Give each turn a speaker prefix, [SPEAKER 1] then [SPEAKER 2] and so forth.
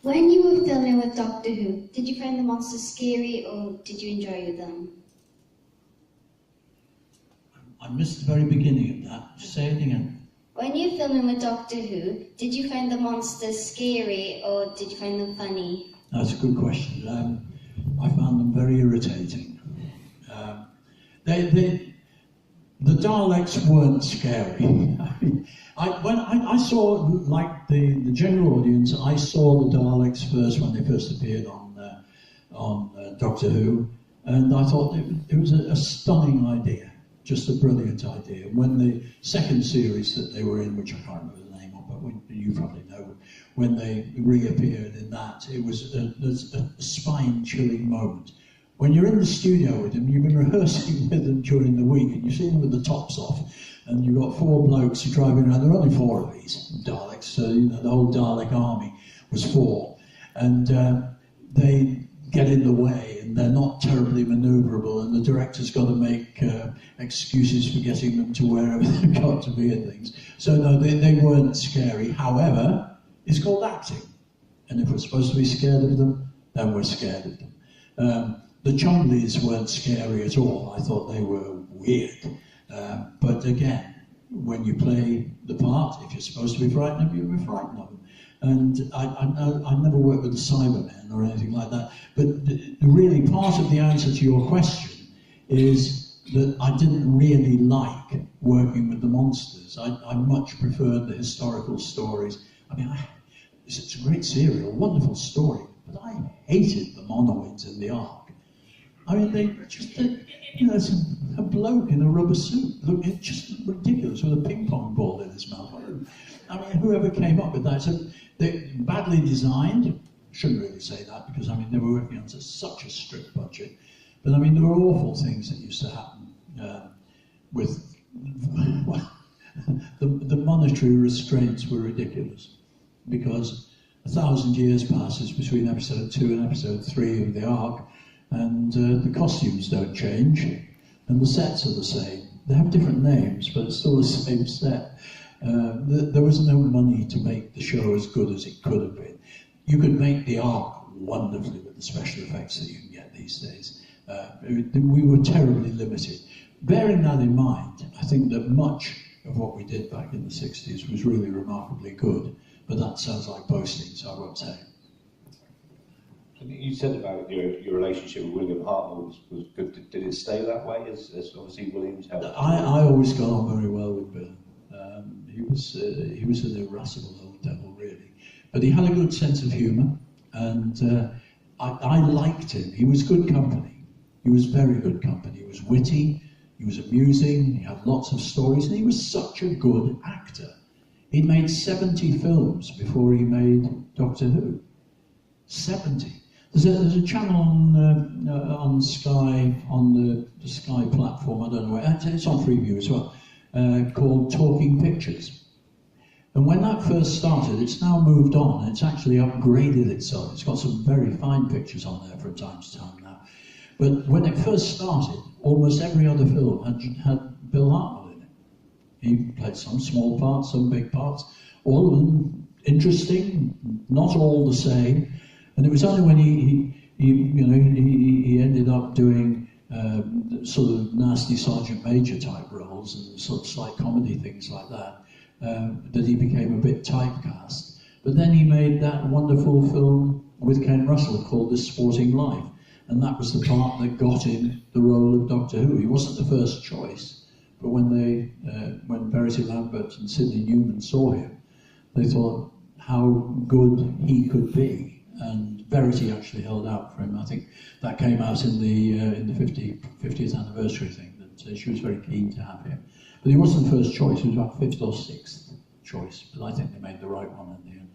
[SPEAKER 1] When you were filming with Doctor Who, did you find the monsters scary or did you enjoy them?
[SPEAKER 2] I missed the very beginning of that. Just say it again.
[SPEAKER 1] When you were filming with Doctor Who, did you find the monsters scary or did you find them funny?
[SPEAKER 2] That's a good question. I found them very irritating. The Daleks weren't scary. When I saw, like the general audience, I saw the Daleks first when they first appeared on Doctor Who, and I thought it was a stunning idea, just a brilliant idea. When the second series that they were in, which I can't remember the name of, but you probably know, when they reappeared in that, it was a spine-chilling moment. When you're in the studio with them, you've been rehearsing with them during the week, and you see them with the tops off, and you've got 4 blokes driving around. There are only 4 of these Daleks, so the whole Dalek army was 4, and they get in the way, and they're not terribly manoeuvrable, and the director's got to make excuses for getting them to wherever they've got to be and things. So no, they weren't scary. However, it's called acting, and if we're supposed to be scared of them, then we're scared of them. The Chumleys weren't scary at all. I thought they were weird. But again, when you play the part, if you're supposed to be frightened of them, you'll be frightened of them. And I never worked with the Cybermen or anything like that. But really, part of the answer to your question is that I didn't really like working with the monsters. I much preferred the historical stories. I mean, it's a great serial, wonderful story, but I hated the monoids in the Ark. I mean, they just, it's a bloke in a rubber suit. Look, it's just ridiculous with a ping pong ball in his mouth. I mean, whoever came up with that, so they're badly designed. Shouldn't really say that because, I mean, they were working on such a strict budget. But, I mean, there were awful things that used to happen with, well, the monetary restraints were ridiculous because 1,000 years passes between episode 2 and episode 3 of the Ark, and the costumes don't change, and the sets are the same. They have different names, but it's still the same set. There was no money to make the show as good as it could have been. You could make the Ark wonderfully with the special effects that you can get these days. We were terribly limited. Bearing that in mind, I think that much of what we did back in the 60s was really remarkably good, but that sounds like boasting, so I won't say.
[SPEAKER 3] You said about your relationship with William Hartnell was good. Did it stay that way as obviously William's helped?
[SPEAKER 2] I always got on very well with Bill. He was an irascible old devil, really. But he had a good sense of humour, and I liked him. He was good company. He was very good company. He was witty, he was amusing, he had lots of stories, and he was such a good actor. He'd made 70 films before he made Doctor Who. 70. There's a channel on Sky, on the Sky platform, I don't know where, it's on Freeview as well, called Talking Pictures. And when that first started, it's now moved on, and it's actually upgraded itself. It's got some very fine pictures on there from time to time now. But when it first started, almost every other film had Bill Hartnell in it. He played some small parts, some big parts, all of them interesting, not all the same. And it was only when he ended up doing sort of nasty Sergeant Major type roles and sort of slight comedy things like that, that he became a bit typecast. But then he made that wonderful film with Ken Russell called This Sporting Life, and that was the part that got him the role of Doctor Who. He wasn't the first choice, but when Verity Lambert and Sidney Newman saw him, they thought how good he could be. And Verity actually held out for him. I think that came out in the 50th anniversary thing, that she was very keen to have him. But he wasn't the first choice, he was about 5th or 6th choice, but I think they made the right one in the end.